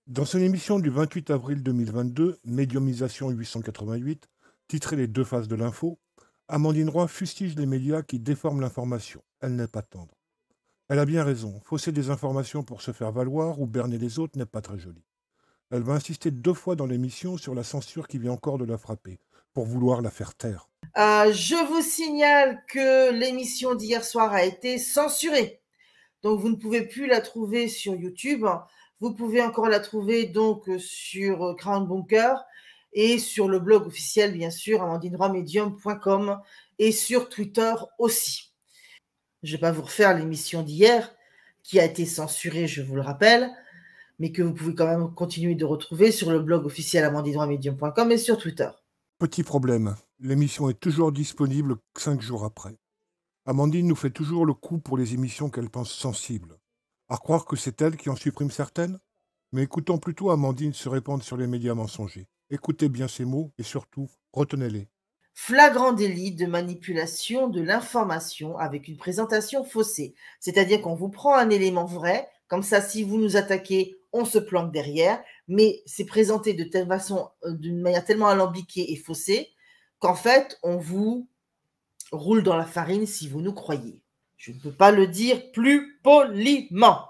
Dans son émission du 28 avril 2022, Médiumisation 888, titrée Les deux faces de l'info, Amandine Roy fustige les médias qui déforment l'information. Elle n'est pas tendre. Elle a bien raison. Fausser des informations pour se faire valoir ou berner les autres n'est pas très joli. Elle va insister 2 fois dans l'émission sur la censure qui vient encore de la frapper, pour vouloir la faire taire. Je vous signale que l'émission d'hier soir a été censurée. Donc, vous ne pouvez plus la trouver sur YouTube. Vous pouvez encore la trouver donc sur Crown Bunker et sur le blog officiel, bien sûr, amandineroymedium.com et sur Twitter aussi. Je ne vais pas vous refaire l'émission d'hier qui a été censurée, je vous le rappelle, mais que vous pouvez quand même continuer de retrouver sur le blog officiel amandineroymedium.com et sur Twitter. Petit problème, l'émission est toujours disponible 5 jours après. Amandine nous fait toujours le coup pour les émissions qu'elle pense sensibles. À croire que c'est elle qui en supprime certaines? Mais écoutons plutôt Amandine se répandre sur les médias mensongers. Écoutez bien ces mots et surtout, retenez-les. Flagrant délit de manipulation de l'information avec une présentation faussée. C'est-à-dire qu'on vous prend un élément vrai, comme ça, si vous nous attaquez, on se planque derrière, mais c'est présenté de telle façon, d'une manière tellement alambiquée et faussée, qu'en fait, on vous roule dans la farine si vous nous croyez. Je ne peux pas le dire plus poliment.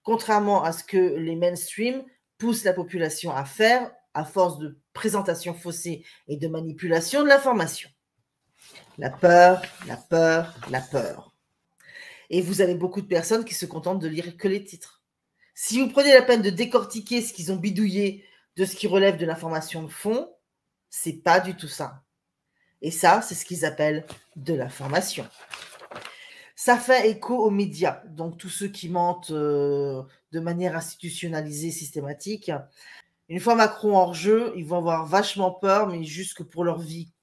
Contrairement à ce que les mainstream poussent la population à faire, à force de présentation faussée et de manipulation de l'information. La peur, la peur, la peur. Et vous avez beaucoup de personnes qui se contentent de lire que les titres. Si vous prenez la peine de décortiquer ce qu'ils ont bidouillé de ce qui relève de l'information de fond, c'est pas du tout ça. Et ça, c'est ce qu'ils appellent de l'information. Ça fait écho aux médias, donc tous ceux qui mentent de manière institutionnalisée, systématique. Une fois Macron hors jeu, ils vont avoir vachement peur, mais juste que pour leur vie.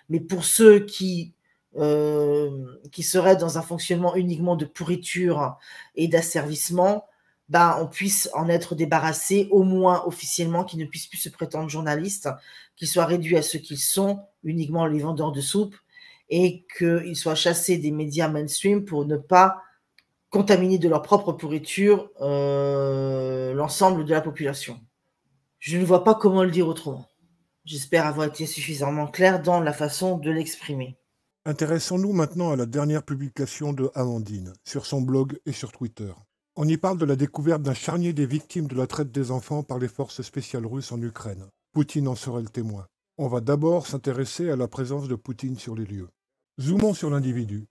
Mais pour ceux qui seraient dans un fonctionnement uniquement de pourriture et d'asservissement, on puisse en être débarrassé, au moins officiellement, qu'ils ne puissent plus se prétendre journalistes, qu'ils soient réduits à ce qu'ils sont, uniquement les vendeurs de soupe, et qu'ils soient chassés des médias mainstream pour ne pas contaminer de leur propre pourriture l'ensemble de la population. Je ne vois pas comment le dire autrement. J'espère avoir été suffisamment clair dans la façon de l'exprimer. Intéressons-nous maintenant à la dernière publication de Amandine, sur son blog et sur Twitter. On y parle de la découverte d'un charnier des victimes de la traite des enfants par les forces spéciales russes en Ukraine. Poutine en serait le témoin. On va d'abord s'intéresser à la présence de Poutine sur les lieux. Zoomons sur l'individu.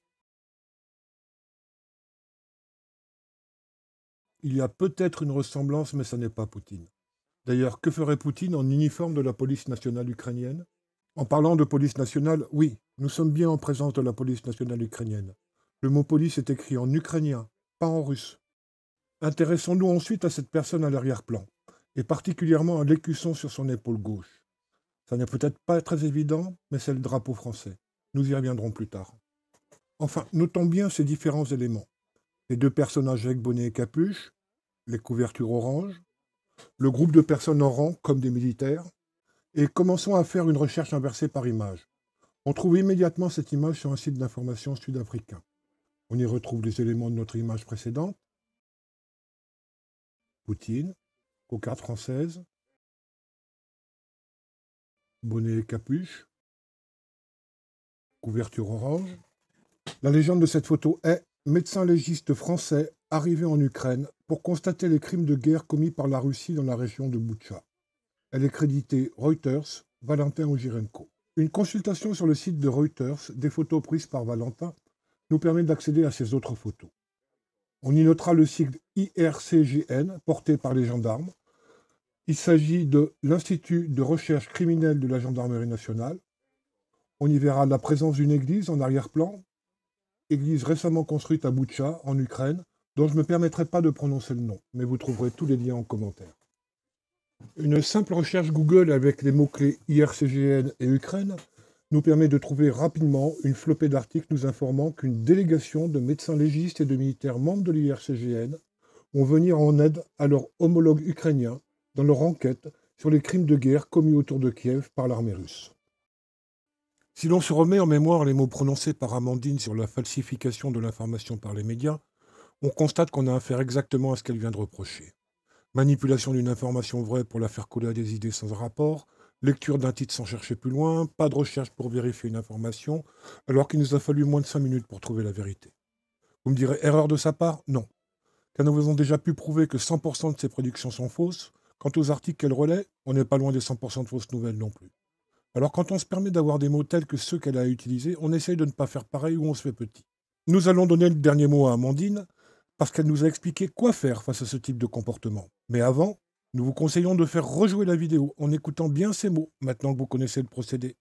Il y a peut-être une ressemblance, mais ce n'est pas Poutine. D'ailleurs, que ferait Poutine en uniforme de la police nationale ukrainienne? En parlant de police nationale, oui, nous sommes bien en présence de la police nationale ukrainienne. Le mot police est écrit en ukrainien, pas en russe. Intéressons-nous ensuite à cette personne à l'arrière-plan, et particulièrement à l'écusson sur son épaule gauche. Ça n'est peut-être pas très évident, mais c'est le drapeau français. Nous y reviendrons plus tard. Enfin, notons bien ces différents éléments. Les deux personnages avec bonnet et capuche, les couvertures orange, le groupe de personnes en rang comme des militaires, et commençons à faire une recherche inversée par image. On trouve immédiatement cette image sur un site d'information sud-africain. On y retrouve les éléments de notre image précédente. Poutine, cocarde française, bonnet et capuche, couverture orange. La légende de cette photo est médecin légiste français arrivé en Ukraine pour constater les crimes de guerre commis par la Russie dans la région de Boutcha. Elle est créditée Reuters, Valentin Ogirenko. Une consultation sur le site de Reuters des photos prises par Valentin nous permet d'accéder à ces autres photos. On y notera le sigle IRCGN porté par les gendarmes. Il s'agit de l'Institut de recherche criminelle de la Gendarmerie nationale. On y verra la présence d'une église en arrière-plan, église récemment construite à Boutcha, en Ukraine, dont je ne me permettrai pas de prononcer le nom, mais vous trouverez tous les liens en commentaire. Une simple recherche Google avec les mots-clés IRCGN et Ukraine nous permet de trouver rapidement une flopée d'articles nous informant qu'une délégation de médecins légistes et de militaires membres de l'IRCGN vont venir en aide à leurs homologues ukrainiens dans leur enquête sur les crimes de guerre commis autour de Kiev par l'armée russe. Si l'on se remet en mémoire les mots prononcés par Amandine sur la falsification de l'information par les médias, on constate qu'on a affaire exactement à ce qu'elle vient de reprocher. Manipulation d'une information vraie pour la faire coller à des idées sans rapport, lecture d'un titre sans chercher plus loin, pas de recherche pour vérifier une information, alors qu'il nous a fallu moins de 5 minutes pour trouver la vérité. Vous me direz erreur de sa part? Non. Car nous avons déjà pu prouver que 100% de ces prédictions sont fausses. Quant aux articles qu'elle relaie, on n'est pas loin des 100% de fausses nouvelles non plus. Alors quand on se permet d'avoir des mots tels que ceux qu'elle a utilisés, on essaye de ne pas faire pareil ou on se fait petit. Nous allons donner le dernier mot à Amandine, parce qu'elle nous a expliqué quoi faire face à ce type de comportement. Mais avant, nous vous conseillons de faire rejouer la vidéo en écoutant bien ces mots, maintenant que vous connaissez le procédé.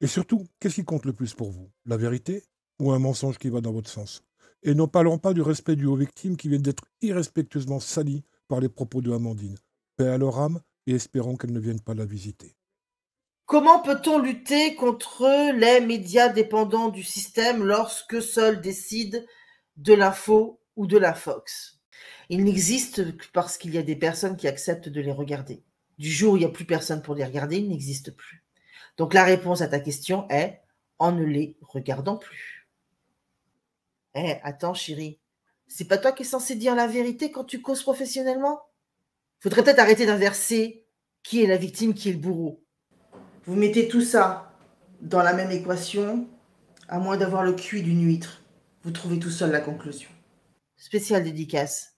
Et surtout, qu'est-ce qui compte le plus pour vous? La vérité ou un mensonge qui va dans votre sens? Et ne parlons pas du respect dû aux victimes qui viennent d'être irrespectueusement salies par les propos de Amandine. Paix à leur âme et espérons qu'elles ne viennent pas la visiter. Comment peut-on lutter contre les médias dépendants du système lorsque seuls décident de l'info ou de la Fox? Ils n'existent que parce qu'il y a des personnes qui acceptent de les regarder. Du jour où il n'y a plus personne pour les regarder, ils n'existent plus. Donc la réponse à ta question est en ne les regardant plus. Attends chérie, c'est pas toi qui es censé dire la vérité quand tu causes professionnellement? Faudrait peut-être arrêter d'inverser qui est la victime, qui est le bourreau. Vous mettez tout ça dans la même équation, à moins d'avoir le QI d'une huître. Vous trouvez tout seul la conclusion. Spéciale dédicace